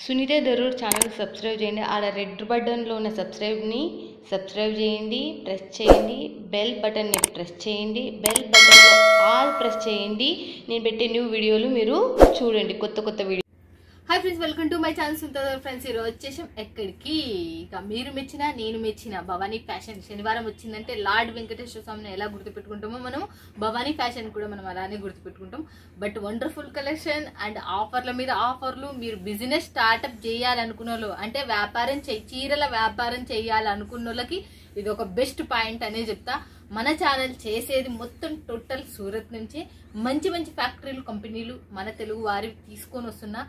Sunitha Darur channel subscribe చేయండి. ఆడ red బటన్లో ఉన్న సబ్స్క్రైబ్ని సబ్స్క్రైబ్ చేయండి, ప్రెస్ చేయండి. బెల్ బటన్ని ప్రెస్ చేయండి. బెల్ బటన్లో ఆల్ ప్రెస్ చేయండి. నేను పెట్టే న్యూ వీడియోలు మీరు చూడండి, కొత్త కొత్త video. Hi friends, welcome to my channel Sunitha Darur. Friends, ఈరోజు వచ్చేసాం ఎక్కడికి, ఇక మీరు మెచ్చిన నేను మెచ్చిన భవానీ ఫ్యాషన్. శనివారం వచ్చిందంటే లార్డ్ వెంకటేశ్వర స్వామిని ఎలా గుర్తుపెట్టుకుంటామో మనం భవానీ ఫ్యాషన్ కూడా మనం అలానే గుర్తుపెట్టుకుంటాం. బట్ వండర్ఫుల్ కలెక్షన్ అండ్ ఆఫర్ల మీద ఆఫర్లు. మీరు బిజినెస్ స్టార్ట్అప్ చేయాలనుకున్న వాళ్ళు, అంటే వ్యాపారం చీరల వ్యాపారం చేయాలనుకున్న వాళ్ళకి ఇది ఒక బెస్ట్ పాయింట్ అనే చెప్తా. మన ఛానల్ చేసేది మొత్తం టోటల్ సూరత్ నుంచి మంచి మంచి ఫ్యాక్టరీలు, కంపెనీలు మన తెలుగు వారి తీసుకొని వస్తున్నా.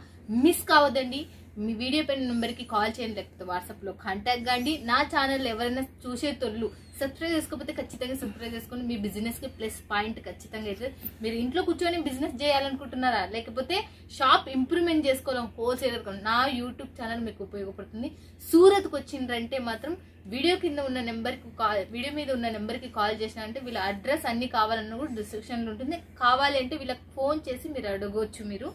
మిస్ కావద్దండి. మీ వీడియో పైన నెంబర్కి కాల్ చేయండి, లేకపోతే వాట్సాప్లో కాంటాక్ట్ కాండి. నా ఛానల్ ఎవరైనా చూసే తొళ్ళు సబ్స్క్రైబ్ చేసుకోకపోతే ఖచ్చితంగా సబ్స్క్రైబ్ చేసుకోండి. మీ బిజినెస్కి ప్లస్ పాయింట్ ఖచ్చితంగా అవుతుంది. మీరు ఇంట్లో కూర్చొని బిజినెస్ చేయాలనుకుంటున్నారా, లేకపోతే షాప్ ఇంప్రూవ్మెంట్ చేసుకోవాలి హోల్సేలర్, నా యూట్యూబ్ ఛానల్ మీకు ఉపయోగపడుతుంది. సూరత్కి వచ్చిందంటే మాత్రం వీడియో కింద ఉన్న నెంబర్కి వీడియో మీద ఉన్న నెంబర్కి కాల్ చేసిన అంటే వీళ్ళ అడ్రస్ అన్ని కావాలన్నా కూడా డిస్క్రిప్షన్లో ఉంటుంది. కావాలి అంటే వీళ్ళకి ఫోన్ చేసి మీరు అడగవచ్చు. మీరు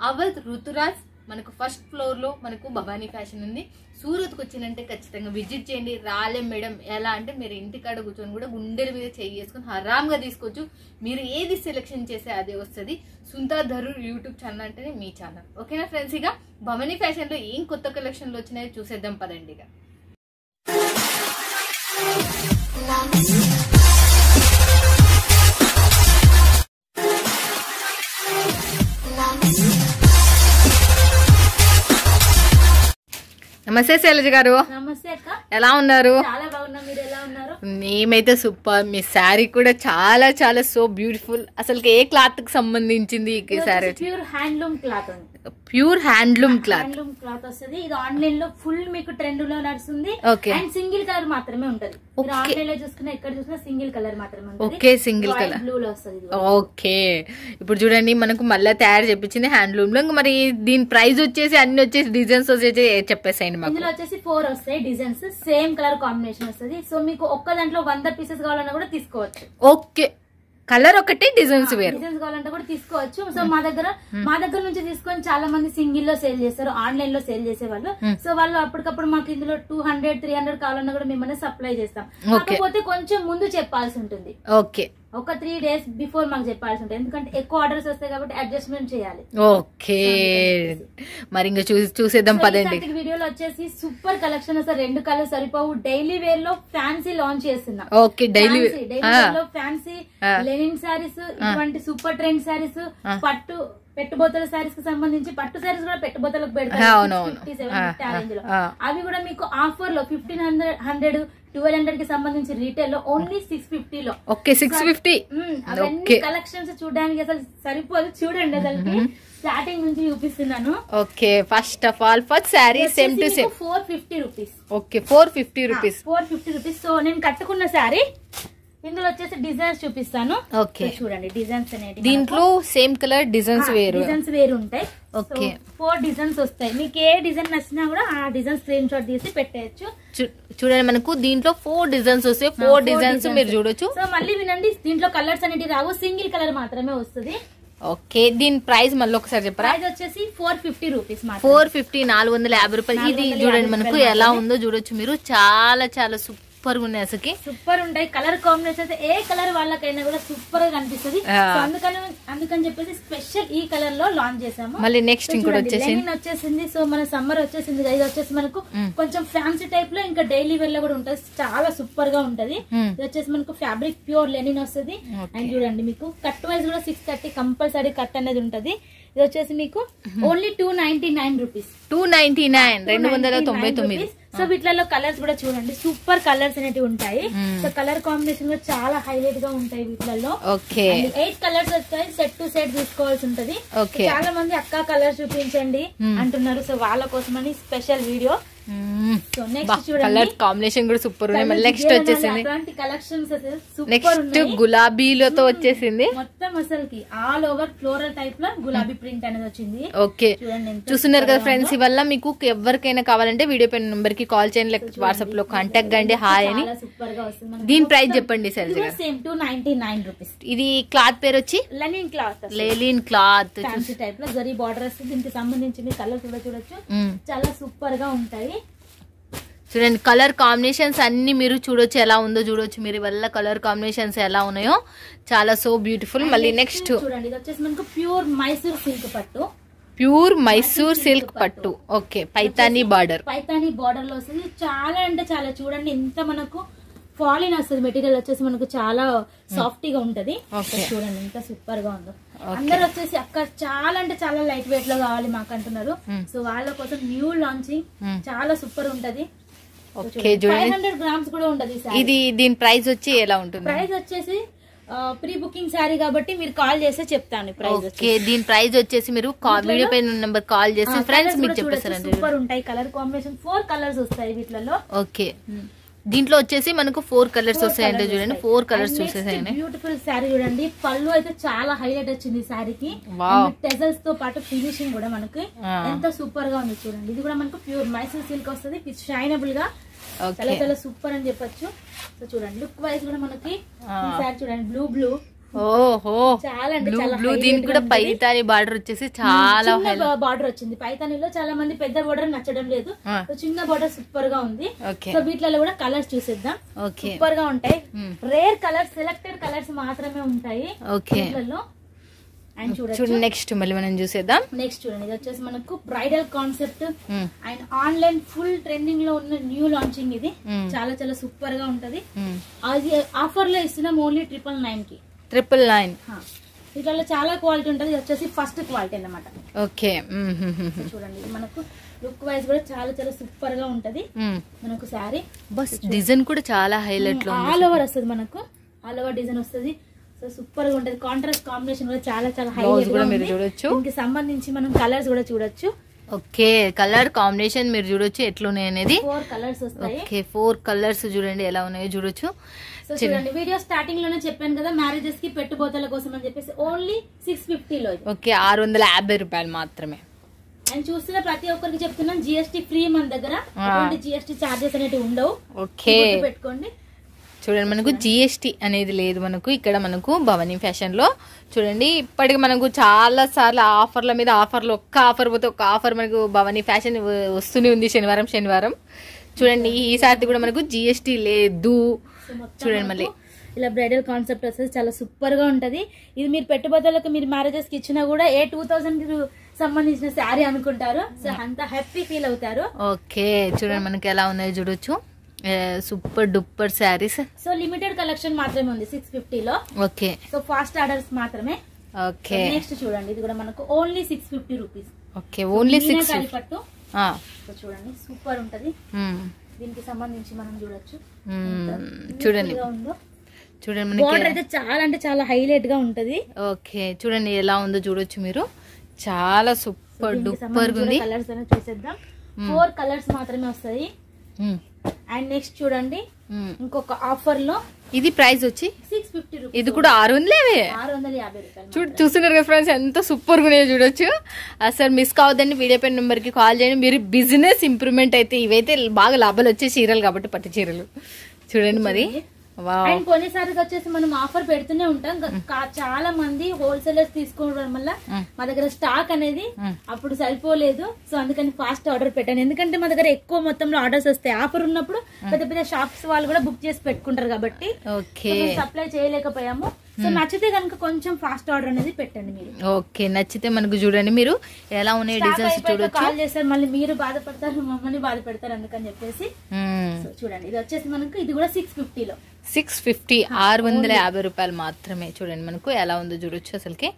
అవధ్ రుతురాజ్ మనకు ఫస్ట్ ఫ్లోర్ లో మనకు భవానీ ఫ్యాషన్ ఉంది. సూరత్కి వచ్చిందంటే ఖచ్చితంగా విజిట్ చేయండి. రాలేం మేడం ఎలా అంటే మీరు ఇంటికాడ కూర్చొని కూడా గుండెల మీద చేయి చేసుకుని హరామ్గా తీసుకోవచ్చు. మీరు ఏది సెలెక్షన్ చేస్తే అదే వస్తుంది. సునీత దరూర్ యూట్యూబ్ ఛానల్ అంటేనే మీ ఛానల్. ఓకేనా ఫ్రెండ్స్, ఇక భవానీ ఫ్యాషన్ లో ఏం కొత్త కలెక్షన్లు వచ్చినాయో చూసేద్దాం పదండి. ఇక నమస్తే శైలజ గారు. నమస్తే అక్క, ఎలా ఉన్నారు? చాలా బాగున్నా, మీరు ఎలా ఉన్నారు? మేమైతే సూపర్. మీ శారీ కూడా చాలా చాలా సో బ్యూటిఫుల్. అసలు ఏ క్లాత్ కి సంబంధించింది ఈ sari? Pure handloom cloth. Pure handloom cloth వస్తుంది. ఇది ఆన్లైన్ లో ఫుల్ మీకు ట్రెండ్ లో నడుస్తుంది. అండ్ సింగిల్ కలర్ మాత్రమే ఉంటది. ఆన్లైన్ లో చూసుకున్నా ఎక్కడ చూసినా సింగిల్ కలర్ మాత్రమే ఉంటుంది. ఓకే, సింగిల్ కలర్ బ్లూ లో వస్తుంది. ఓకే, ఇప్పుడు చూడండి మనకు మళ్ళీ తయారు చేపించింది హ్యాండ్లూమ్ లో. మరి దీని ప్రైస్ వచ్చేసి అన్ని వచ్చేసి డిజైన్స్ వచ్చేసి చెప్పేసాయండి. ఇందులో వచ్చేసి 4 వస్తాయి డిజైన్స్, సేమ్ కలర్ కాంబినేషన్ వస్తుంది. సో మీకు ఒక్క దాంట్లో 100 పీసెస్ కావాలన్నా కూడా తీసుకోవచ్చు. ఓకే, కలర్ ఒకటి, డిజైన్స్ వేరు. డిజైన్స్ కావాలంటే కూడా తీసుకోవచ్చు. సో మా దగ్గర నుంచి తీసుకొని చాలా మంది సింగిల్ లో సేల్ చేస్తారు, ఆన్లైన్ లో సేల్ చేసే వాళ్ళు. సో వాళ్ళు అప్పటికప్పుడు మాకు ఇందులో 200, 300 కావాలన్నా కూడా మేము సప్లై చేస్తాం. కాకపోతే కొంచెం ముందు చెప్పాల్సి ఉంటుంది. ఓకే, ఒక 3 days బిఫోర్ మాకు చెప్పాల్సి ఉంటుంది, ఎందుకంటే ఎక్కువ ఆర్డర్స్ వస్తాయి కాబట్టి అడ్జస్ట్మెంట్ చేయాలి. ఓకే, మరి ఇంకా చూసేద్దాం పదండి. వీడియోలో వచ్చేసి సూపర్ కలెక్షన్ అసలు 2 కలర్ సరిపోవు. డైలీ వేర్ లో ఫ్యాన్సీ లాంచ్ చేస్తున్నా. ఓకే, డైలీ వేర్ లో ఫ్యాన్సీ లెనిన్ శారీస్, ఇటువంటి సూపర్ ట్రెండ్ శారీస్, పట్టు పెట్టుబోతల శారీస్ కి సంబంధించి పట్టు శారీస్ కూడా పెట్టుబోతలకు పెడతారు. 50-70 రేంజ్ లో అవి కూడా మీకు ఆఫర్ లో 1500, 1200 కి సంబంధించి రీటైల్ లో ఓన్లీ 650 లో. ఓకే, 650. అవన్నీ కలెక్షన్స్ చూడడానికి అసలు సరిపోదు. చూడండి, అసలు స్టార్టింగ్ నుంచి చూపిస్తున్నాను. Okay, first of all first sari same to same 450 rupees. Okay, 450 rupees. 450 rupees. So నేను కట్టుకున్న శారీ ఇందులో వచ్చేసి డిజైన్స్ చూపిస్తాను. ఓకే, చూడండి డిజైన్స్ అనేవి. దీంట్లో సేమ్ కలర్ డిజైన్స్ వేరు ఉంటాయి. ఓకే, 4 డిజైన్స్ వస్తాయి. మీకు ఏ డిజైన్ నచ్చినా కూడా ఆ డిజైన్ స్క్రీన్ షాట్ తీసి పెట్టేయచ్చు. చూడండి, మనకు దీంట్లో 4 డిజైన్స్ వస్తాయి. 4 డిజైన్స్ మీరు చూడొచ్చు. సో మళ్ళీ వినండి, దీంట్లో కలర్స్ అనేవి రావు, సింగిల్ కలర్ మాత్రమే వస్తుంది. ఓకే, దీని ప్రైస్ మళ్ళీ ఒకసారి చెప్పరా? ప్రైస్ వచ్చేసి 450 రూపీస్. 450, 450 రూపాయలు. ఇది చూడండి మనకు ఎలా ఉందో చూడొచ్చు మీరు. చాలా చాలా సూపర్ ఉన్నాయి, అసలు సూపర్ ఉంటాయి. కలర్ కాంబినేషన్ ఏ కలర్ వాళ్ళకైనా కూడా సూపర్ గా కనిపిస్తుంది. అందుకని చెప్పేసి స్పెషల్ ఈ కలర్ లో లాంచ్ చేసాము. మళ్ళీ నెక్స్ట్ ఇంకోటి వచ్చేసింది. సో మన సమ్మర్ వచ్చేసింది. ఇది వచ్చేసి మనకు కొంచెం ఫ్యాన్సీ టైప్ లో ఇంకా డైలీ వేర్ లో కూడా ఉంటుంది. చాలా సూపర్ గా ఉంటది. ఇది వచ్చేసి మనకు ఫ్యాబ్రిక్ ప్యూర్ లెనిన్ వస్తుంది. అండ్ చూడండి, మీకు కట్ వైజ్ కూడా 630 కంపల్సరీ కట్ అనేది ఉంటది. ఇది వచ్చేసి మీకు ఓన్లీ 299 రూపీస్. 299. సో వీటిలో కలర్స్ కూడా చూడండి, సూపర్ కలర్స్ అనేవి ఉంటాయి. సో కలర్ కాంబినేషన్ కూడా చాలా హైలైట్ గా ఉంటాయి వీటిలో. 8 కలర్స్ వస్తాయి. సెట్ టు సెట్ తీసుకోవాల్సి ఉంటది. చాలా మంది అక్క కలర్ చూపించండి అంటున్నారు. సో వాళ్ళ కోసమని స్పెషల్ వీడియో. సో నెక్స్ట్ చూడండి కలర్ కాంబినేషన్ కూడా సూపర్ ఉన్నాయి. మళ్ళీ నెక్స్ట్ వచ్చేసింది కలెక్షన్స్ నెక్స్ట్ గులాబీలతో వచ్చేసింది. మొత్తం అసలుకి ఆల్ ఓవర్ ఫ్లోరల్ టైప్ లో గులాబీ ప్రింట్ అనేది వచ్చింది. ఓకే చూస్తున్నారు కదా ఫ్రెండ్స్. ఇవల్ల మీకు ఎవరికైనా కావాలంటే వీడియో పైన నెంబర్ కి కాల్ చేయండి, లేకపోతే వాట్సాప్ లో కాంటాక్ట్ కండి. హాయ్ అని. సూపర్ గా వస్తుంది. దీని ప్రైస్ చెప్పండి సార్. Same 299 rupees. ఇది క్లాత్ పేరు వచ్చి linen cloth. Linen cloth fancy type లో జరీ బార్డర్ వస్తుంది. దీనికి సంబంధించి మీ కలర్ కూడా చూడొచ్చు, చాలా సూపర్ గా ఉంటాయి. చూడండి కలర్ కాంబినేషన్స్ అన్ని మీరు చూడొచ్చు, ఎలా ఉందో చూడొచ్చు మీరు. వల్ల కలర్ కాంబినేషన్స్ ఎలా ఉన్నాయో చాలా సో బ్యూటిఫుల్. మళ్ళీ నెక్స్ట్ చూడండి ఇది వచ్చేసి మనకు ప్యూర్ మైసూర్ సిల్క్ పట్టు. ప్యూర్ మైసూర్ సిల్క్ పట్టు. Okay Paithani border. Paithani border లో వస్తుంది. చాలా అంటే చాలా చూడండి ఎంత మనకు ఫాలిన్ వస్తుంది. మెటీరియల్ వచ్చేసి మనకు చాలా సాఫ్ట్ గా ఉంటది. చూడండి ఎంత సూపర్ గా ఉందో. అందరు వచ్చేసి అక్కడ చాలా అంటే చాలా లైట్ వెయిట్ లో కావాలి మాకు అంటున్నారు. సో వాళ్ళ కోసం న్యూ లాంచింగ్ చాలా సూపర్ ఉంటది. 500 గ్రామ్స్ కూడా ఉంటది. ఇది దీని ప్రైస్ వచ్చి ఎలా ఉంటుంది? ప్రైస్ వచ్చేసి ప్రీ బుకింగ్ సారీ కాబట్టి మీరు కాల్ చేస్తే చెప్తాను ప్రైస్. ఓకే దీని ప్రైస్ వచ్చేసి మీరు వీడియో పైన నెంబర్ కాల్ చేసి ఫ్రెండ్స్ మీకు చెప్పేస్తారండి. సూపర్ ఉంటాయి కలర్ కాంబినేషన్. 4 కలర్స్ వస్తాయి వీటిలో. ఓకే దీంట్లో వచ్చేసి మనకు 4 కలర్స్ వస్తాయంటే చూడండి. 4 కలర్స్ చూసేసాయండి. బ్యూటిఫుల్ శారీ చూడండి. పళ్ళు అయితే చాలా హైలైట్ వచ్చింది శారీకి. టెజల్స్ తో పాటు ఫినిషింగ్ కూడా మనకి ఎంత సూపర్ గా ఉంది చూడండి. ఇది కూడా మనకు ప్యూర్ మైసూర్ సిల్క్ వస్తుంది. షైనబుల్ గా చాలా చాలా సూపర్ అని చెప్పొచ్చు. సో చూడండి లుక్ వైజ్ కూడా మనకి శారీ చూడండి బ్లూ ఓహో చాలా బ్లూ. దీనికి కూడా పైతాని బార్డర్ వచ్చేసి చాలా బార్డర్ వచ్చింది. పైతానిలో చాలా మంది పెద్ద బార్డర్ నచ్చడం లేదు. చిన్న బార్డర్ సూపర్ గా ఉంది. సో వీటిలో కూడా కలర్స్ చూసేద్దాం. సూపర్ గా ఉంటాయి. రేర్ కలర్స్, సెలెక్టెడ్ కలర్స్ మాత్రమే ఉంటాయి వీటిలో. అండ్ చూడండి నెక్స్ట్ మళ్ళీ మనం చూసేద్దాం. నెక్స్ట్ చూడండి ఇది వచ్చేసి మనకు bridal concept and online full trending లో ఉన్న న్యూ లాంచింగ్. ఇది చాలా చాలా సూపర్ గా ఉంటది. అది ఆఫర్ లో ఇస్తున్నాం ఓన్లీ 999 కి. 999. వీటిలో చాలా క్వాలిటీ ఉంటది. ఇది వచ్చేసి ఫస్ట్ క్వాలిటీ అన్నమాట. ఓకే చూడండి ఇది మనకు లుక్ వైజ్ కూడా చాలా చాలా సూపర్ గా ఉంటది. మనకు సారీ బస్ డిజైన్ కూడా చాలా హైలైట్ లో ఆల్ ఓవర్ వస్తుంది. మనకు ఆల్ ఓవర్ డిజైన్ వస్తుంది. సో సూపర్ గా ఉంటది. కాంట్రాస్ట్ కాంబినేషన్ కూడా చాలా చాలా హైలైట్ గా మీరు చూడొచ్చు. దీనికి సంబంధించి మనం కలర్స్ కూడా చూడొచ్చు. ఓకే కలర్ కాంబినేషన్ మీరు చూడొచ్చు ఎట్లున్నాయి అనేది. 4 కలర్స్ వస్తాయి. ఓకే 4 కలర్స్ చూడండి ఎలా ఉన్నాయో చూడొచ్చు. సో చూడండి వీడియో స్టార్టింగ్ లోనే చెప్పాను కదా మ్యారేజెస్ కి పెట్టుబోతల కోసం అని చెప్పేసి ఓన్లీ 650 లో. ఓకే 650 రూపాయలు మాత్రమే. అండ్ చూస్తున్న ప్రతి ఒక్కరికి చెప్తున్నాం జిఎస్టీ ఫ్రీ మన దగ్గర. ఎటువంటి జిఎస్టీ చార్జెస్ అనేవి ఉండవు. ఓకే పెట్టుకోండి. చూడండి మనకు జిఎస్టీ అనేది లేదు మనకు ఇక్కడ. మనకు భవానీ ఫ్యాషన్ లో చూడండి ఇప్పటికి మనకు చాలా సార్లు ఆఫర్ల మీద ఆఫర్లు, ఒక్క ఆఫర్ పోతే ఒక్క ఆఫర్ మనకు భవానీ ఫ్యాషన్ వస్తూనే ఉంది శనివారం. చూడండి ఈసారి కూడా మనకు జిఎస్టీ లేదు. చూడండి మళ్ళీ ఇలా బ్రైడల్ కాన్సెప్ట్ వస్తుంది. చాలా సూపర్ గా ఉంటది. ఇది మీరు పెట్టుబడులకు మీరు మ్యారేజెస్ కి ఇచ్చినా కూడా 2000 సంబంధించిన శారీ అనుకుంటారు. సో అంత హ్యాపీ ఫీల్ అవుతారు. ఓకే చూడండి మనకి ఎలా ఉన్నాయో చూడొచ్చు. Super duper saris. So limited collection మాత్రమే ఉంది 650 లో. ఓకే సో ఫాస్ట్ ఆర్డర్స్ మాత్రమే. ఓకే నెక్స్ట్ చూడండి ఇది కూడా మనకు ఓన్లీ 650 రూపీస్. ఓకే ఓన్లీ 650 పట్టు. సో చూడండి సూపర్ ఉంటది. దీనికి సంబంధించి మనం చూడొచ్చు. చూడండి చూడండి బోర్డర్ అయితే చాలా అంటే చాలా హైలైట్ గా ఉంటది. ఓకే చూడండి ఎలా ఉందో చూడొచ్చు మీరు. చాలా సూపర్ డూపర్ ఉంది. కలర్స్ అనేది చూసేద్దాం. 4 కలర్స్ మాత్రమే వస్తాయి. అండ్ నెక్స్ట్ చూడండి ఇంకొక ఆఫర్ లో ఇది ప్రైస్ వచ్చి 650 రూపీస్. ఇది కూడా 650 రూపాయలు. చూస్తున్నారు కదా ఫ్రెండ్స్ ఎంత సూపర్ గా ఉన్నాయో చూడొచ్చు. అసలు మిస్ కావద్దండి. వీడియో పైన నెంబర్ కి కాల్ చేయండి. మీరు బిజినెస్ ఇంప్రూవ్మెంట్ అయితే ఇవైతే బాగా లాభాలు వచ్చే చీరలు కాబట్టి పట్టు చీరలు చూడండి మరి. అండ్ కొన్నిసారి వచ్చేసి మనం ఆఫర్ పెడుతూనే ఉంటాం. చాలా మంది హోల్సేలర్స్ తీసుకోవడం వల్ల మా దగ్గర స్టాక్ అనేది అప్పుడు సరిపోలేదు. సో అందుకని ఫాస్ట్ ఆర్డర్ పెట్టాను. ఎందుకంటే మా దగ్గర ఎక్కువ మొత్తంలో ఆర్డర్స్ వస్తాయి. ఆఫర్ ఉన్నప్పుడు పెద్ద పెద్ద షాప్స్ వాళ్ళు కూడా బుక్ చేసి పెట్టుకుంటారు కాబట్టి సప్లై చేయలేకపోయాము. సో నచ్చితే కనుక కొంచెం ఫాస్ట్ ఆర్డర్ అనేది పెట్టండి మీరు. ఓకే నచ్చితే మనకు చూడండి మీరు ఎలా ఉన్నాయి డిజైన్స్ చూడొచ్చు. కాల్ చేస్తారు మళ్ళీ మీరు బాధపడతారు, మమ్మల్ని బాధ పెడతారు అందుకని చెప్పేసి. చూడండి ఇది వచ్చేసి మనకు ఇది కూడా 650 లో. 650 650 రూపాయలు మాత్రమే. చూడండి మనకు ఎలా ఉందో చూడొచ్చు. అసలుకి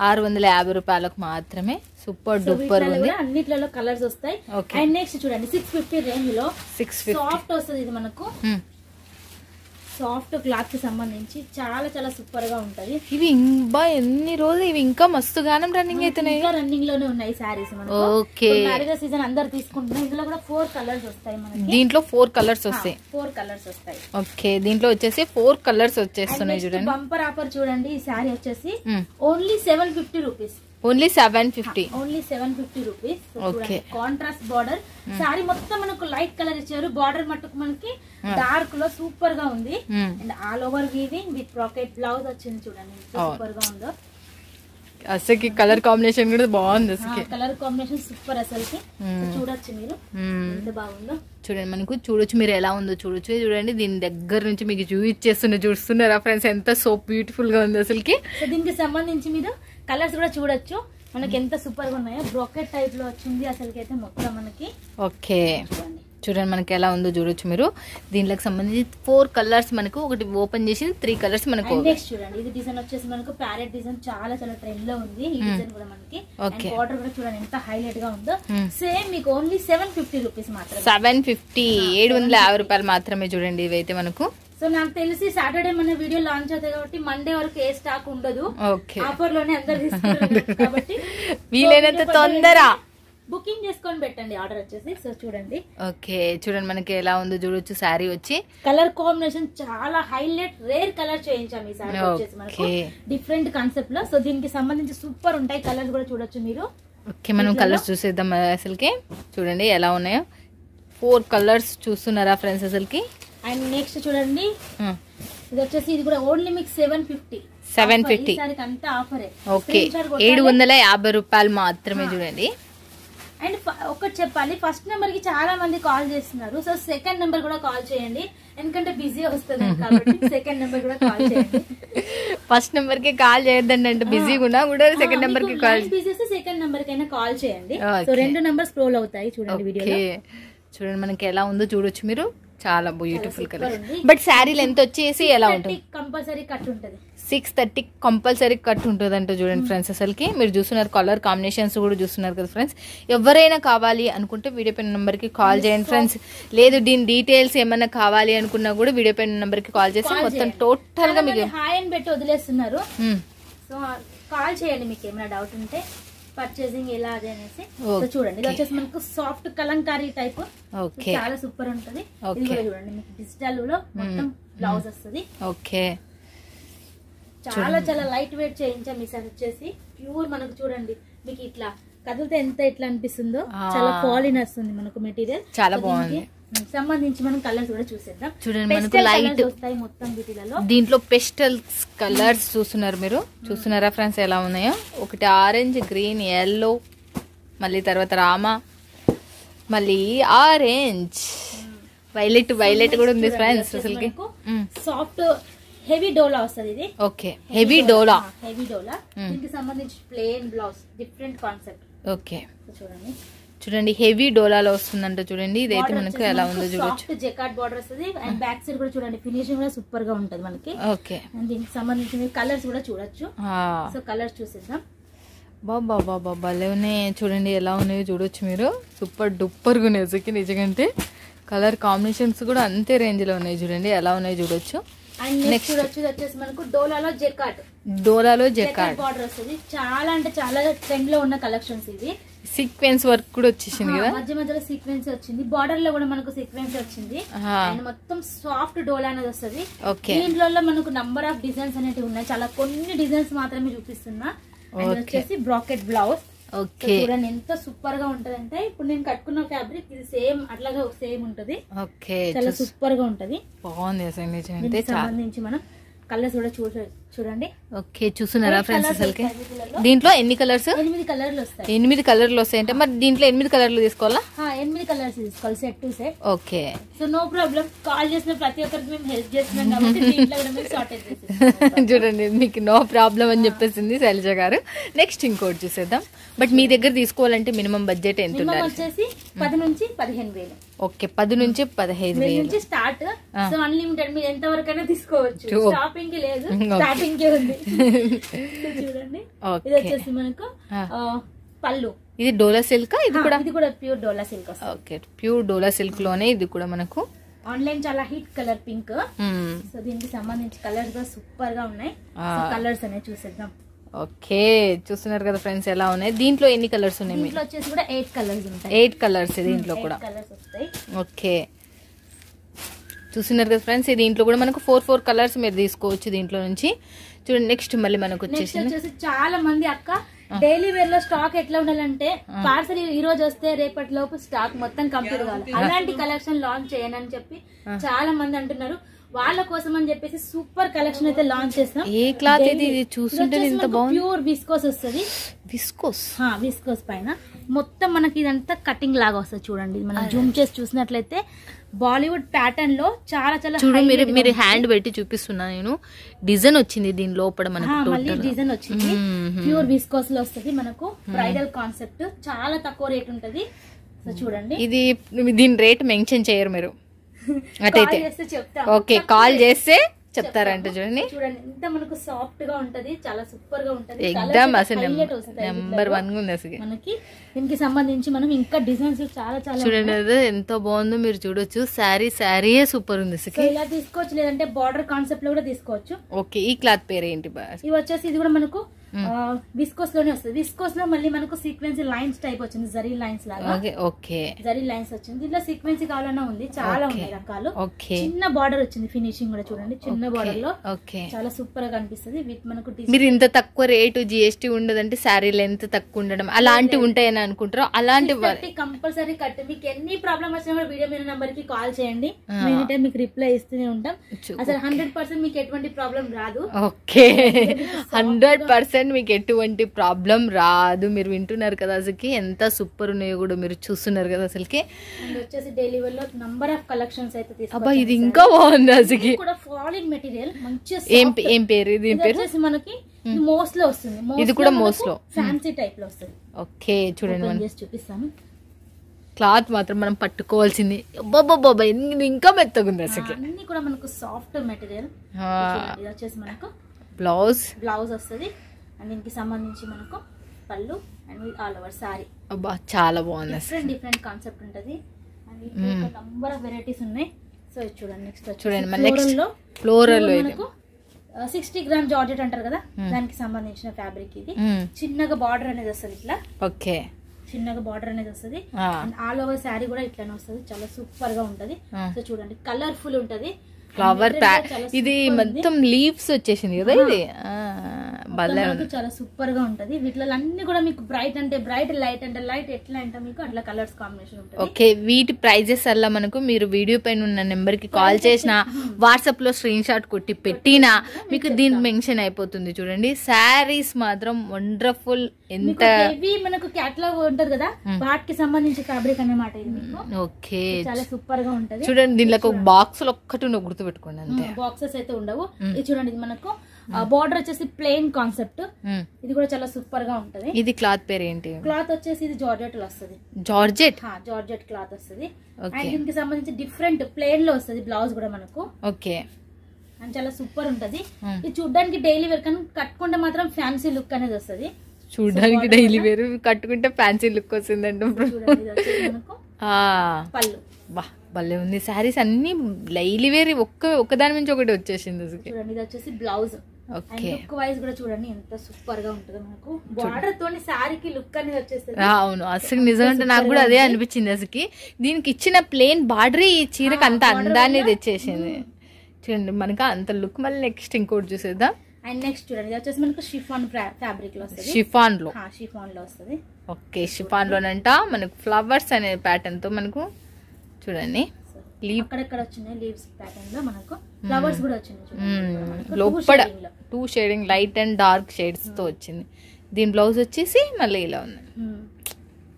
650 రూపాయలకు మాత్రమే. సూపర్ డూపర్ ఉంది. అన్నిట్లలో కలర్స్ వస్తాయి. అండ్ నెక్స్ట్ చూడండి 650 రేంజ్ లో సాఫ్ట్ వస్తుంది. ఇది మనకు సాఫ్ట్ క్లాత్ కి సంబంధించి చాలా చాలా సూపర్ గా ఉంటది. ఇవి ఎన్ని రోజులు ఇవి ఇంకా మస్తు గానం రన్నింగ్ అవుతున్నాయి. ఇంకా రన్నింగ్ లోనే ఉన్నాయి సారీస్ మనకు. ఓకే, మ్యారేజ్ సీజన్ అందరు తీసుకుంటున్నారు. ఇందులో కూడా 4 కలర్స్ వస్తాయి మనకి. దీంట్లో 4 కలర్స్ వస్తాయి. 4 కలర్స్ వస్తాయి. ఓకే, దీంట్లో వచ్చేసి 4 కలర్స్ వచ్చేస్తున్నాయి చూడండి. బంపర్ ఆఫర్ చూడండి, ఈ సారీ వచ్చేసి only 750 rupees. Only 750. Only 750 rupees. Okay, contrast border sorry మొత్తం మనకు లైట్ కలర్ ఇచ్చారు. బార్డర్ మట్టుకు మనకి డార్క్ లో సూపర్ గా ఉంది. And all over weaving with bracket blouse వచ్చింది చూడండి, సూపర్ గా ఉందో. అసలు కలర్ కాంబినేషన్ కూడా బాగుంది. అసలు కలర్ కాంబినేషన్ సూపర్. అసలుకి చూడొచ్చు మీరు ఎంత బాగుందో. చూడండి, మనకు చూడొచ్చు మీరు ఎలా ఉందో చూడొచ్చు. చూడండి, దీని దగ్గర నుంచి మీకు చూస్తున్నారా ఫ్రెండ్స్, ఎంత సో బ్యూటిఫుల్ గా ఉంది అసలుకి. సో దీనికి సంబంధించి మీరు కలర్స్ కూడా చూడొచ్చు మనకి ఎంత సూపర్ గా ఉన్నాయో. బ్రోకెట్ టైప్ లో వచ్చింది అసలుకి అయితే మొత్తం మనకి. ఓకే, చూడండి మనకి ఎలా ఉందో చూడొచ్చు మీరు. దీనికి సంబంధించి 4 కలర్స్ మనకు ఒకటి ఓపెన్ చేసి 3 కలర్స్ మనకు. నెక్స్ట్ చూడండి, ఇది డిజైన్ వచ్చేసి మనకు ప్యారెట్ డిజైన్ చాలా చాలా ట్రెండ్ లో ఉంది. ఈ డిజైన్ కూడా మనకి బార్డర్ కూడా చూడండి ఎంత హైలైట్ గా ఉందో. సేమ్ మీకు ఓన్లీ 750 రూపీస్ మాత్రమే. 750, 750 రూపాయలు మాత్రమే. చూడండి ఇవైతే మనకు. సో నాకు తెలిసి సాటర్డే మన వీడియో లాంచ్ అవుతాయి కాబట్టి మండే వరకు ఏ స్టాక్ ఉండదు. ఆఫర్ లోనే అందరు తీసుకుంటారు కాబట్టి వీలైనంత తొందర బుకింగ్ చేసుకొని పెట్టండి ఆర్డర్ వచ్చేసి. సో చూడండి, ఓకే చూడండి మనకి ఎలా ఉందో చూడొచ్చు. శారీ వచ్చి కలర్ కాంబినేషన్ చాలా హైలైట్ రేర్ కలర్ చేయించాం ఈ సారీ వచ్చేసి మనకు డిఫరెంట్ కాన్సెప్ట్ లో. సో దీనికి సంబంధించి సూపర్ ఉంటాయి కలర్స్ కూడా చూడొచ్చు మీరు. ఓకే, మనం కలర్స్ చూసేద్దాం అసలుకి. చూడండి ఎలా ఉన్నాయో. 4 కలర్స్ చూస్తున్నారా ఫ్రెండ్స్ అసలుకి. అండ్ నెక్స్ట్ చూడండి, ఇది వచ్చేసి ఇది కూడా ఓన్లీ మీకు 750. అంతా ఆఫరే. ఓకే, 750 రూపాయలు మాత్రమే. చూడండి, అండ్ ఒకటి చెప్పాలి, ఫస్ట్ నెంబర్ కి చాలా మంది కాల్ చేస్తున్నారు. సో సెకండ్ నెంబర్ కూడా కాల్ చేయండి, ఎందుకంటే బిజీ వస్తుంది కాబట్టి సెకండ్ నెంబర్ కూడా కాల్ చేయండి. ఫస్ట్ నెంబర్ కి కాల్ చేయొద్దండి, అంటే బిజీ కూడా సెకండ్ నెంబర్ కి కాల్ బిజీ సెకండ్ నెంబర్ కైనా కాల్ చేయండి. సో 2 నెంబర్ స్క్రోల్ అవుతాయి చూడండి వీడియోలో. చూడండి మనకి ఎలా ఉందో చూడొచ్చు మీరు. చాలా beautiful colour. But sari length వచ్చేసి ఎలా ఉంటుంది? కంపల్సరీ కట్ ఉంటుంది. 630 కంపల్సరీ కట్ ఉంటుంది అంటే చూడండి ఫ్రెండ్స్. అసలుకి మీరు చూస్తున్నారు కలర్ కాంబినేషన్స్ కూడా చూస్తున్నారు కదా ఫ్రెండ్స్. ఎవరైనా కావాలి అనుకుంటే వీడియో పైన నెంబర్ కి కాల్ చేయండి ఫ్రెండ్స్. లేదు దీని డీటెయిల్స్ ఏమైనా కావాలి అనుకున్నా కూడా వీడియో పైన నెంబర్ కి కాల్ చేసి మొత్తం టోటల్ గా మీకు హాయ్ అని పెట్టి వదిలేస్తున్నారు. సో కాల్ చేయండి మీకు ఏమైనా డౌట్ ఉంటే, పర్చేసింగ్ ఎలా అది అనేసి. చూడండి, ఇది వచ్చేసి మనకు సాఫ్ట్ కలంకారీ టైప్, చాలా సూపర్ ఉంటది. ఇది కూడా చూడండి మీకు డిజిటల్ లో మొత్తం బ్లౌజ్ వస్తుంది. ఓకే, చాలా చాలా లైట్ వెయిట్ చేయించాం ఈ సారి వచ్చేసి. ప్యూర్ మనకు చూడండి మీకు ఇట్లా కదిలితే ఎంత ఎట్లా అనిపిస్తుందో, చాలా పాలిన్ వస్తుంది మనకు మెటీరియల్. చాలా బాగుంది. సంబంధించి మనం కలర్స్ కూడా చూసేద్దాం. చూడండి మనకు లైట్ వస్తాయి మొత్తం వీటిలలో. దీంట్లో పెస్టల్స్ కలర్స్ చూస్తున్నారు మీరు. చూస్తున్నారా ఫ్రెండ్స్ ఎలా ఉన్నాయో. ఒకటి ఆరెంజ్, గ్రీన్, ఎల్లో, మళ్ళీ తర్వాత రామా, మళ్ళీ ఆరెంజ్, వైలెట్ కూడా ఉంది ఫ్రెండ్స్. అసలుకి సాఫ్ట్ హెవీ డోలా వస్తుంది ఇది. ఓకే, హెవీ డోలా. దీనికి సంబంధించి plain blouse, different concept. Okay చూడండి, చూడండి హెవీ డోలాలో వస్తుందంట చూడండి. ఇదైతే మనకు ఎలా ఉందో చూడొచ్చు. జకార్డ్ బార్డర్ వస్తుంది. అండ్ బ్యాక్ సైడ్ కూడా చూడండి ఫినిషింగ్ కూడా సూపర్ గా ఉంటది మనకి. ఓకే, అండ్ దీనికి సంబంధించిన కలర్స్ కూడా చూడొచ్చు. సో కలర్స్ చూసేద్దాం. బాబా భలేనే. చూడండి ఎలా ఉన్నాయో చూడొచ్చు మీరు. సూపర్ డూపర్ గా ఉన్నాయి అసలుకి నిజంగా. కలర్ కాంబినేషన్స్ కూడా అంతే రేంజ్ లో ఉన్నాయి. చూడండి ఎలా ఉన్నాయో చూడొచ్చు. అండ్ నెక్స్ట్ వచ్చేసి మనకు డోలాలో జకార్డ్ బార్డర్ వస్తుంది. చాలా అంటే చాలా ట్రెండ్ లో ఉన్న కలెక్షన్స్ ఇవి. సీక్వెన్స్ వర్క్ కూడా వచ్చేసింది కదా, మధ్య మధ్యలో సీక్వెన్స్ వచ్చింది. బార్డర్ లో కూడా మనకు సీక్వెన్స్ వచ్చింది. అండ్ మొత్తం సాఫ్ట్ డోలా అనేది వస్తుంది. దీంట్లో మనకు నంబర్ ఆఫ్ డిజైన్స్ అనేవి ఉన్నాయి. చాలా కొన్ని డిజైన్స్ మాత్రమే చూపిస్తున్నా. అండ్ వచ్చేసి బ్రాకెట్ బ్లౌజ్. చూడండి ఎంత సూపర్ గా ఉంటది అంటే, ఇప్పుడు నేను కట్టుకున్న ఫ్యాబ్రిక్ ఇది సేమ్ అట్లాగా సేమ్ ఉంటది. చాలా సూపర్ గా ఉంటది. బాగుంది సంబంధించి మనం కలర్స్ కూడా చూడండి. ఓకే, చూస్తున్నారా ఫ్రెండ్స్ అసలుకి. దీంట్లో ఎన్ని కలర్స్? 8 కలర్లు వస్తాయి. 8 కలర్లు వస్తాయి అంటే మరి దీంట్లో 8 కలర్లు తీసుకోవాలా? 8 కలర్స్ తీసుకోవాలి, set to set. Okay, so no problem. Call చేసిన ప్రతి ఒక్కరికి మేము హెల్ప్ చేస్తున్నాం కాబట్టి దీంట్లో కూడా మేము షార్టేజ్ చేసేస్తాం. చూడండి మీకు నో ప్రాబ్లం అని చెప్పేసింది శైలజ గారు. నెక్స్ట్ ఇంకోటి చూసేద్దాం. బట్ మీ దగ్గర తీసుకోవాలంటే మినిమం బడ్జెట్ ఎంత ఉండాలి? వచ్చేసి 10 నుంచి 15,000. ఓకే, 10 నుంచి 15,000 నుంచి స్టార్ట్. సో అన్లిమిటెడ్ మీరు ఎంత వరకైనా తీసుకోవచ్చు. షాపింగ్ కి లేదు, స్టార్టింగ్ కి ఉంది. చూడండి, ఇది వచ్చేసి మనకు పళ్ళు. ఇది డోలా సిల్క్. ఇది కూడా ప్యూర్ డోలా సిల్క్. ఓకే, ప్యూర్ డోలా సిల్క్ లోనే ఇది కూడా మనకు ఆన్లైన్ చాలా హిట్ కలర్ పింక్. సో దీనికి సంబంధించి కలర్స్ గా సూపర్ గా ఉన్నాయి. కలర్స్ అనేవి చూసేద్దాం. ఓకే, చూస్తున్నారు కదా ఫ్రెండ్స్ ఎలా ఉన్నాయి. దీంట్లో ఎన్ని కలర్స్ ఉన్నాయి? దీంట్లో వచ్చేసి కూడా 8 కలర్స్ ఉంటాయి. 8 కలర్స్ దీంట్లో కూడా. కలర్స్ వస్తాయి. ఓకే, చూస్తున్నారు కదా ఫ్రెండ్స్, దీంట్లో కూడా మనకు 4 కలర్స్ మీరు తీసుకోవచ్చు దీంట్లో నుంచి. చూడండి నెక్స్ట్ మళ్ళీ మనకు వచ్చేసి చాలా మంది అక్క డైలీ వేర్ లో స్టాక్ ఎట్లా ఉండాలంటే పార్సల్ ఈ రోజు వస్తే రేపటి లోపు స్టాక్ మొత్తం కంప్లీట్ కావాలి, అలాంటి కలెక్షన్ లాంచ్ చేయను అని చెప్పి చాలా మంది అంటున్నారు. వాళ్ళ కోసం అని చెప్పేసి సూపర్ కలెక్షన్ అయితే లాంచ్ చేస్తాం. ఏ క్లాత్ ఇది చూస్తుంటే ఎంత బాగుంది. ప్యూర్ విస్కోస్ వస్తుంది. విస్కోస్ పైన మొత్తం మనకి ఇదంతా కటింగ్ లాగా వస్తుంది. చూడండి మనం జూమ్ చేసి చూసినట్లయితే బాలీవుడ్ ప్యాటర్న్ లో చాలా చాలా చూడు, మీరు హ్యాండ్ పెట్టి చూపిస్తున్నా నేను. డిజైన్ వచ్చింది దీని లోపల మనకు, మళ్ళీ డిజైన్ వచ్చింది. ప్యూర్ విస్కోస్ లో వస్తుంది మనకు. బ్రైడల్ కాన్సెప్ట్ చాలా తక్కువ రేట్ ఉంటది. సో చూడండి, ఇది దీని రేట్ మెన్షన్ చేయరు మీరు అటైతే. చెప్తా. ఓకే, కాల్ చేస్తే చెప్తారంట. చూడండి ఎంత మనకు సాఫ్ట్ గా ఉంటది, చాలా సూపర్ గా ఉంటది. ఎక్దమ్ అసలు నెంబర్ 1 గా ఉంది అసలు. మనకి దీనికి సంబంధించి మనం ఇంకా డిజైన్స్ చాలా చాలా చూడండి, అది ఎంత బాగుందో మీరు చూడొచ్చు. శారీయే సూపర్ ఉంది అసలు. ఇలా తీసుకోవచ్చు, లేదంటే బార్డర్ కాన్సెప్ట్ లో కూడా తీసుకోవచ్చు. ఓకే, ఈ క్లాత్ పేరు ఏంటి? ఇవి వచ్చేసి ఇది కూడా మనకు విస్కోస్ లోనే వస్తుంది. విస్కోస్ లో మళ్ళీ మనకు సీక్వెన్సీ లైన్స్ టైప్ వచ్చింది, జరీ లైన్స్ లాగా. ఓకే, జరీ లైన్స్ వచ్చింది. దీంట్లో సీక్వెన్సీ కావాలన్నా ఉంది, చాలా ఉన్నాయి రకాలు. ఓకే, చిన్న బార్డర్ వచ్చింది. ఫినిషింగ్ కూడా చూడండి, చిన్న బార్డర్ లో చాలా సూపర్ గా కనిపిస్తుంది. మనకు మీరు ఇంత తక్కువ రేటు జిఎస్టీ ఉండదంటే శారీ లెంత్ తక్కువ ఉండడం అలాంటివి ఉంటాయని అనుకుంటారు. అలాంటి కంపల్సరీ కట్. మీకు ఎన్ని ప్రాబ్లం వచ్చినా కూడా వీడియో మీద నంబర్ కి కాల్ చేయండి, నేనైతే మీకు రిప్లై ఇస్తూనే ఉంటాం. అసలు 100% మీకు ఎటువంటి ప్రాబ్లం రాదు. ఓకే, 100% మీకు ఎటువంటి ప్రాబ్లం రాదు. మీరు వింటున్నారు కదా అసలుకి ఎంత సూపర్ ఉన్నాయో కూడా మీరు చూస్తున్నారు కదా అసలుకి. వచ్చేసి డైలీ వేర్ లో నంబర్ ఆఫ్ కలెక్షన్స్ అయితే తీసుకొచ్చాను. అబ్బా, ఇది ఇంకా బాగుంది అసలుకి. కూడా ఫాలింగ్ మెటీరియల్ మంచి. ఏం పేరు ఇది? వచ్చేసి మనకి మోస్ లో వస్తుంది. ఇది కూడా మోస్ లో ఫ్యాన్సీ టైప్ లో వస్తుంది. ఓకే, చూడండి మనం చూపిస్తాను. క్లాత్ మాత్రం మనం పట్టుకోవాల్సింది. బాబా ఇది ఇంకా మెత్తగా ఉంది అసలు. అన్ని కూడా మనకు సాఫ్ట్ మెటీరియల్. ఇది వచ్చేసి మనకు బ్లౌజ్ వస్తుంది. అండ్ దీనికి సంబంధించి మనకు పళ్ళు అండ్ ఆల్ ఓవర్ సారీ. అబ్బా, చాలా బాగుంది. డిఫరెంట్ కాన్సెప్ట్ ఉంటది. అండ్ నంబర్ ఆఫ్ వెరైటీస్ ఉన్నాయి. సో చూడండి నెక్స్ట్ చూడండి ఫ్లోరల్ లో మనకు 60 గ్రామ్ జార్జెట్ అంటారు కదా, దానికి సంబంధించిన ఫ్యాబ్రిక్ ఇది. చిన్నగా బార్డర్ అనేది వస్తుంది ఇట్లా. ఓకే, చిన్నగా బార్డర్ అనేది వస్తుంది. అండ్ ఆల్ ఓవర్ శారీ కూడా ఇట్లానే వస్తుంది. చాలా సూపర్ గా ఉంటది. సో చూడండి, కలర్ఫుల్ ఉంటది. ఫ్లవర్ ఇది మొత్తం లీవ్స్ వచ్చేసింది కదా. ఇది చాలా సూపర్ గా ఉంటది. వీటిలో అన్ని కూడా మీకు బ్రైట్ అంటే బ్రైట్, లైట్ అంటే లైట్, ఎట్లా అంటే మీకు అట్లా కలర్స్ కాంబినేషన్ ఉంటుంది. ఓకే, వీటి ప్రైజెస్ అలా మనకు మీరు వీడియో పైన ఉన్న నెంబర్ కి కాల్ చేసినా, వాట్సాప్ లో స్క్రీన్ షాట్ కొట్టి పెట్టినా మీకు దీనికి మెన్షన్ అయిపోతుంది. చూడండి, శారీస్ మాత్రం వండర్ఫుల్. ఎంత మనకు క్యాటలాగ్ ఉంటది కదా, వాటికి సంబంధించి ఫ్యాబ్రిక్ అన్నమాట ఇది. ఓకే, చాలా సూపర్ గా ఉంటది. చూడండి, దీనిలో ఒక బాక్స్ లో ఒక్కటి గుర్తు పెట్టుకోండి అంతే. బాక్సెస్ అయితే ఉండవు. ఇది చూడండి, ఇది మనకు బార్డర్ వచ్చేసి ప్లెయిన్ కాన్సెప్ట్. ఇది కూడా చాలా సూపర్ గా ఉంటది. ఇది క్లాత్ పేరు ఏంటి? క్లాత్ వచ్చేసి ఇది జార్జెట్ లో వస్తుంది. జార్జెట్ క్లాత్ వస్తుంది. అండ్ దీనికి సంబంధించి డిఫరెంట్ ప్లెయిన్ లో వస్తుంది బ్లౌజ్ కూడా మనకు. ఓకే, అండ్ చాలా సూపర్ ఉంటది. ఇది చూడడానికి డైలీ వేర్ కానీ కట్టుకుంటే మాత్రం ఫ్యాన్సీ లుక్ అనేది వస్తుంది. చూడడానికి డైలీ వేర్, కట్టుకుంటే ఫ్యాన్సీ లుక్ వస్తుందండి. పళ్ళు బా భలే ఉంది. శారీస్ అన్ని డైలీ వేర్ ఒక్కదాని నుంచి ఒకటి వచ్చేసింది. చూడండి, ఇది వచ్చేసి బ్లౌజ్. లుక్ వైజ్ కూడా చూడండి ఎంత సూపర్ గా ఉంటుందో. మనకు బార్డర్ తోని శారీకి లుక్ అనేది వచ్చేస్తుంది. అవును, అసలు నిజంగా నాకు కూడా అదే అనిపించింది. అసలు దీనికి ఇచ్చిన ప్లెయిన్ బార్డర్ ఈ చీరకు అంత అందాన్ని తెచ్చేసింది. చూడండి, మనకు అంత లుక్. మళ్ళీ నెక్స్ట్ ఇంకోటి చూసేద్దాం. అండ్ నెక్స్ట్ చూడండి, ఇది వచ్చేసి మనకు షిఫాన్ ఫ్యాబ్రిక్ లో వస్తుంది. షిఫాన్ లో వస్తుంది. ఓకే, షిఫాన్ లోనంట మనకు ఫ్లవర్స్ అనే ప్యాటర్న్ తో మనకు చూడండి అక్కడక్కడ వచ్చినాయి లీవ్స్ ప్యాటర్న్ లో మనకు ఫ్లవర్స్ కూడా వచ్చినాయి. లోపల 2 shading light and dark shades తో వచ్చింది. దీని బ్లౌజ్ వచ్చేసి మళ్ళీ ఇలా ఉంది.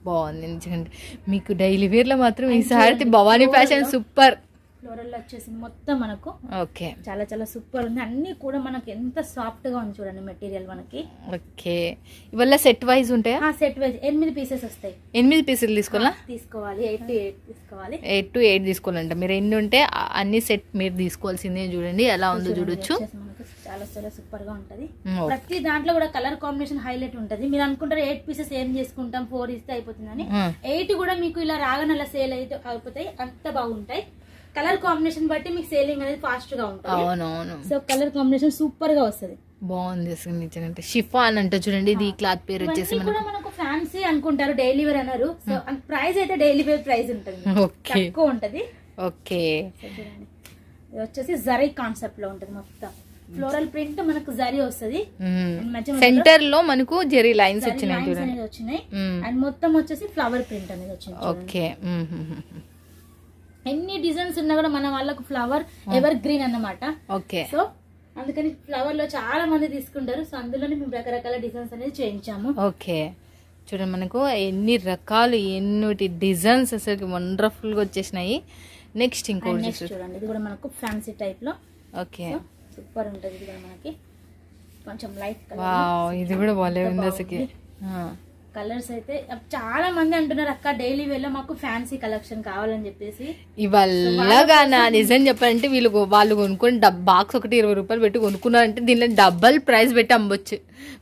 బాగుంది. ఎందుకంటే మీకు డైలీ వేర్ లో మాత్రం ఈసారి భవానీ ఫ్యాషన్ సూపర్. ఫ్లోరల్ వచ్చేసింది మొత్తం మనకు. ఓకే, చాలా చాలా సూపర్ ఉంది. అన్ని కూడా మనకి ఎంత సాఫ్ట్ గా ఉంది చూడండి మెటీరియల్ మనకి. ఓకే, ఇవల్ల సెట్ వైజ్ ఉంటాయా? సెట్ వైజ్ 8 పీసెస్ వస్తాయి. 8 పీసులు తీసుకోవాలి. 8 to 8 తీసుకోవాలి. 8 to 8 తీసుకోవాలంట. మీరు ఎన్ని ఉంటే అన్ని సెట్ మీరు తీసుకోవాల్సిందే. చూడండి ఎలా ఉందో చూడొచ్చు. చాలా చాలా సూపర్ గా ఉంటది. ప్రతి దాంట్లో కూడా కలర్ కాంబినేషన్ హైలైట్ ఉంటది. మీరు అనుకుంటారు 8 పీసెస్ ఏం చేసుకుంటాం, 4 ఇస్తే అయిపోతుందని. 8 కూడా మీకు ఇలా రాగానే అలా సేల్ అయితే అయిపోతాయి. అంత బాగుంటాయి. కలర్ కాంబినేషన్ బట్టి మీకు సేలింగ్ అనేది ఫాస్ట్ గా ఉంటుంది. అవునవును. సో కలర్ కాంబినేషన్ సూపర్ గా వస్తుంది. బాగుంది అసలు నిజంగా. షిఫాన్ అంటే చూడండి, ఇది క్లాత్ పేరు వచ్చేసి మనకు ఫ్యాన్సీ అనుకుంటారు, డైలీ వేర్ అన్నారు. సో ప్రైస్ అయితే డైలీ వేర్ ప్రైస్ ఉంటుంది, తక్కువ ఉంటది. ఓకే. ఇది వచ్చేసి జరీ కాన్సెప్ట్ లో ఉంటది, మొత్తం ఫ్లోరల్ ప్రింట్ మనకు జరీ వస్తుంది. సెంటర్ లో మనకు జెరీ లైన్స్ వచ్చినాయి అండ్ మొత్తం వచ్చేసి ఫ్లవర్ ప్రింట్ అనేది వచ్చింది. ఓకే. ఎన్ని డిజైన్స్ ఉన్నా కూడా మన వాళ్ళకు ఫ్లవర్ ఎవర్ గ్రీన్ అన్నమాట. ఓకే. సో అందుకని ఫ్లవర్ లో చాలా మంది తీసుకుంటారు. సో అందులోనే మేము రకరకాల డిజైన్స్ అనేది చేయించాము. ఓకే. చూడండి మనకు ఎన్ని రకాలు ఎన్ని డిజైన్స్ అసలు వండర్ఫుల్ గా వచ్చేసినాయి. నెక్స్ట్ ఇంకోటి చూడండి, ఇది కూడా మనకు ఫ్యాన్సీ టైప్ లో. ఓకే. సూపర్ ఉంటది. ఇది కూడా మనకి కొంచెం లైట్ కలర్. వావ్, ఇది కూడా బాలే ఉంది అసలు. కలర్స్ అయితే చాలా మంది అంటున్నారు, అక్క డైలీ వేర్ లో మాకు ఫ్యాన్సీ కలెక్షన్ కావాలని చెప్పేసి. ఇవాళగా నా నిజం చెప్పాలంటే వాళ్ళు కొనుక్కొని బాక్స్ ఒకటి 20 రూపాయలు పెట్టి కొనుక్కున్నారంటే దీనిలో డబల్ ప్రైస్ పెట్టి అమ్మొచ్చు.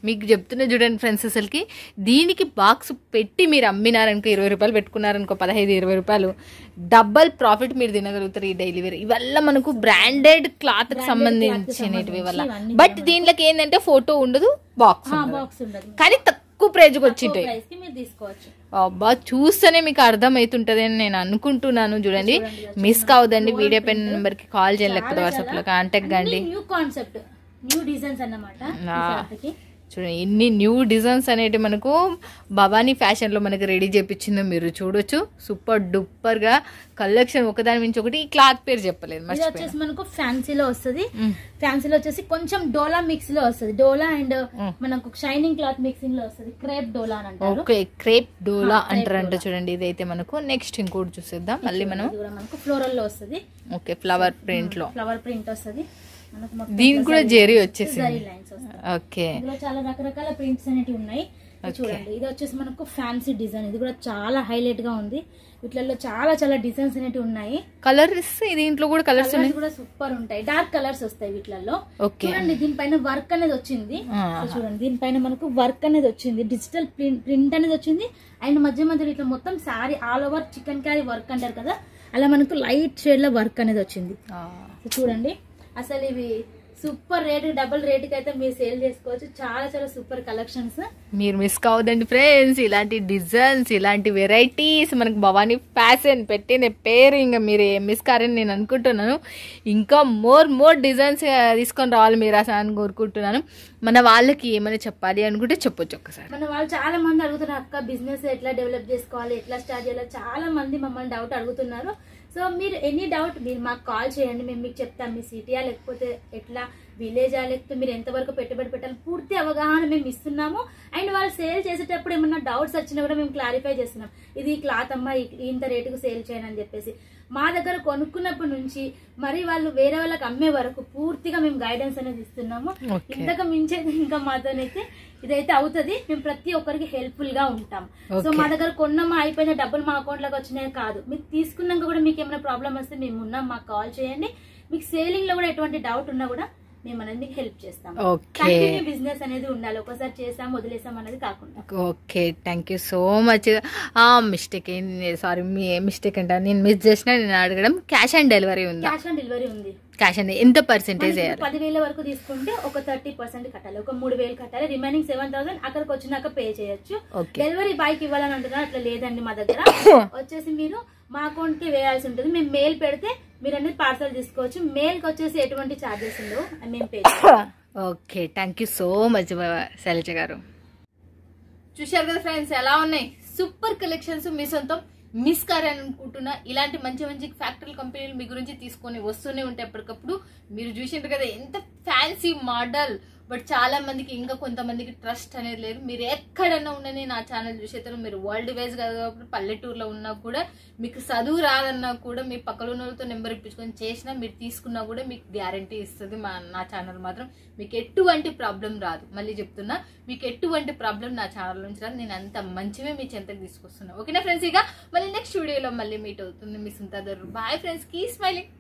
మీకు చెప్తున్నా చూడండి ఫ్రెండ్స్, అసలుకి దీనికి బాక్స్ పెట్టి మీరు అమ్మినారనుకో 20 రూపాయలు పెట్టుకున్నారనుకో 15-20 రూపాయలు డబల్ ప్రాఫిట్ మీరు తినగలుగుతారు ఈ డైలీ వేర్. ఇవల్ల మనకు బ్రాండెడ్ క్లాత్ కి సంబంధించినవి వల్ల. బట్ దీంట్లోకి ఏంటంటే ఫోటో ఉండదు, బాక్స్ ఉండదు, కానీ తక్కువ ప్రైజ్ కి వచ్చింటాయి. అబ్బా, చూస్తేనే మీకు అర్థం అవుతుంటది అని నేను అనుకుంటున్నాను. చూడండి, మిస్ కావద్దండి. వీడియో పెన్ నెంబర్ కి కాల్ చేయాలి, లేకపోతే వాట్సాప్ లో కాంటాక్ట్ కండి. న్యూ కాన్సెప్ట్, న్యూ డిజైన్స్ అన్నమాట. చూడండి ఎన్ని న్యూ డిజైన్స్ అనేవి మనకు భవానీ ఫ్యాషన్ లో మనకి రెడీ చేపించిందో మీరు చూడొచ్చు. సూపర్ డూపర్ గా కలెక్షన్ ఒకదాని మించి ఒకటి. ఈ క్లాత్ పేరు చెప్పలేదు, వచ్చేసి మనకు ఫ్యాన్సీలో వస్తుంది. ఫ్యాన్సీలో వచ్చేసి కొంచెం డోలా మిక్స్ లో వస్తుంది. డోలా అండ్ మనకు షైనింగ్ క్లాత్ మిక్సింగ్ లో వస్తుంది. క్రేప్ డోలా అని అంటారు. ఓకే, క్రేప్ డోలా అంటారంట. చూడండి ఇదైతే మనకు. నెక్స్ట్ ఇంకోటి చూసేద్దాం. మళ్ళీ మనం మనకు ఫ్లోరల్ లో వస్తుంది. ఓకే, ఫ్లవర్ ప్రింట్ లో ఫ్లవర్ ప్రింట్ వస్తుంది. దీనికి కూడా జెరీ వచ్చేసింది. ఓకే, ఇందులో చాలా రకరకాల ప్రింట్స్ అనేవి ఉన్నాయి. చూడండి, ఇది వచ్చేసి మనకు ఫ్యాన్సీ డిజైన్. ఇది కూడా చాలా హైలైట్ గా ఉంది. వీటిలో చాలా చాలా డిజైన్స్ అనేవి ఉన్నాయి. కలర్స్ దీంట్లో కూడా కలర్స్ కూడా సూపర్ ఉంటాయి. డార్క్ కలర్స్ వస్తాయి వీటిలో. చూడండి, దీనిపైన వర్క్ అనేది వచ్చింది. చూడండి, దీనిపైన మనకు వర్క్ అనేది వచ్చింది. డిజిటల్ ప్రింట్ అనేది వచ్చింది. అండ్ మధ్య మధ్యలో ఇట్లా మొత్తం sorry all over chicken carry work అంటారు కదా, అలా మనకు లైట్ షేడ్ లో వర్క్ అనేది వచ్చింది. చూడండి, అసలు ఇవి సూపర్ రేట్, డబుల్ రేట్ కి అయితే మీరు సేల్ చేసుకోవచ్చు. చాలా చాలా సూపర్ కలెక్షన్స్. మీరు మిస్ కావద్దండి ఫ్రెండ్స్. ఇలాంటి డిజైన్స్, ఇలాంటి వెరైటీస్ మనకు భవానీ ఫ్యాషన్ పెట్టిన పేరు ఇంకా మీరు మిస్ కారని నేను అనుకుంటున్నాను. ఇంకా మోర్ డిజైన్స్ తీసుకొని రావాలి మీరు అసలు అని కోరుకుంటున్నాను. మన వాళ్ళకి ఏమైనా చెప్పాలి అనుకుంటే చెప్పొచ్చు ఒక్కసారి. మన వాళ్ళు చాలా మంది అడుగుతున్నారు, అక్క బిజినెస్ ఎట్లా డెవలప్ చేసుకోవాలి, ఎట్లా స్టార్ట్ చేయాలి, చాలా మంది మమ్మల్ని డౌట్ అడుగుతున్నారు. సో మీరు ఎనీ డౌట్ మీరు మాకు కాల్ చేయండి, మేము మీకు చెప్తాం. మీ సిటీయా లేకపోతే ఎట్లా విలేజా, లేకపోతే మీరు ఎంతవరకు పెట్టుబడి పెట్టాలి పూర్తి అవగాహన మేము ఇస్తున్నాము. అండ్ వాళ్ళు సేల్ చేసేటప్పుడు ఏమన్నా డౌట్స్ వచ్చినా కూడా మేము క్లారిఫై చేస్తున్నాం. ఇది క్లాత్ అమ్మా ఇంత రేటుకు సేల్ చేయను అని చెప్పేసి. మా దగ్గర కొనుక్కున్నప్పటి నుంచి మరి వాళ్ళు వేరే వాళ్ళకి అమ్మే వరకు పూర్తిగా మేము గైడెన్స్ అనేది ఇస్తున్నాము. ఇంతకు మించేది ఇంకా మాతోనైతే ఇదైతే అవుతుంది. మేము ప్రతి ఒక్కరికి హెల్ప్ఫుల్ గా ఉంటాం. సో మా దగ్గర కొన్నమా అయిపోయిన డబ్బులు మా అకౌంట్ లోకి వచ్చినాయి కాదు. మీకు తీసుకున్నాక కూడా మీకు ఏమైనా ప్రాబ్లం వస్తే మేము ఉన్నాం, మాకు కాల్ చేయండి. మీకు సేలింగ్ లో కూడా ఎటువంటి డౌట్ ఉన్నా కూడా మేము అనేది మీకు హెల్ప్ చేస్తాం. కంటిన్యూ బిజినెస్ అనేది ఉండాలి, ఒకసారి చేసాం వదిలేసాం అనేది కాకుండా. Okay, thank you so much. Mistake sorry, me mistake అంటే నేను మిస్ చేసిన నేను అడగడం. క్యాష్ ఆన్ డెలివరీ ఉంది? క్యాష్ ఆన్ డెలివరీ ఉంది. క్యాష్ ఆన్ ఎంత పర్సెంటేజ్? 10,000 వరకు తీసుకుంటే ఒక 30% కట్టాలి, ఒక 3,000 కట్టాలి. రిమైనింగ్ 7,000 అక్కడికి వచ్చినాక పే చేయొచ్చు. డెలివరీ బాయ్ కి ఇవ్వాలని అంటున్నారు, అట్లా లేదండి. మా దగ్గర వచ్చేసి మీరు మా అకౌంట్ కి వేయాల్సి ఉంటుంది. మేము మెయిల్ పెడితే మీరు అనేది పార్సల్ తీసుకోవచ్చు. మెయిల్ కి వచ్చేసి ఎటువంటి చార్జెస్ ఉండవు, మేము పే చేస్తాం. Okay, thank you so much Shailaja garu. చూశారు కదా ఫ్రెండ్స్, ఎలా ఉన్నాయి సూపర్ కలెక్షన్స్. మీ సొంతం మిస్ కారని అనుకుంటున్నా. ఇలాంటి మంచి మంచి ఫ్యాక్టరీ కంపెనీలు మీ గురించి తీసుకొని వస్తూనే ఉంటాయి ఎప్పటికప్పుడు. మీరు చూసింటారు కదా ఎంత ఫ్యాన్సీ మోడల్. బట్ చాలా మందికి ఇంకా కొంతమందికి ట్రస్ట్ అనేది లేదు. మీరు ఎక్కడన్నా ఉండని నా ఛానల్ చూసేతారు. మీరు వరల్డ్ వైజ్ కాబట్టి పల్లెటూరులో ఉన్నా కూడా మీకు చదువు రాదన్నా కూడా మీ పక్కన వాళ్ళతో నెంబర్ ఇప్పించుకొని చేసినా మీరు తీసుకున్నా కూడా మీకు గ్యారంటీ ఇస్తుంది నా ఛానల్ మాత్రం. మీకు ఎటువంటి ప్రాబ్లం రాదు. మళ్ళీ చెప్తున్నా, మీకు ఎటువంటి ప్రాబ్లం నా ఛానల్ నుంచి రాదు. నేను అంత మంచివే మీ చెంతకు తీసుకొస్తున్నా. ఓకేనా ఫ్రెండ్స్? ఇక మళ్ళీ నెక్స్ట్ వీడియోలో మళ్ళీ మీట్ అవుతుంది మీ సుంతా. Bye friends, keep smiling.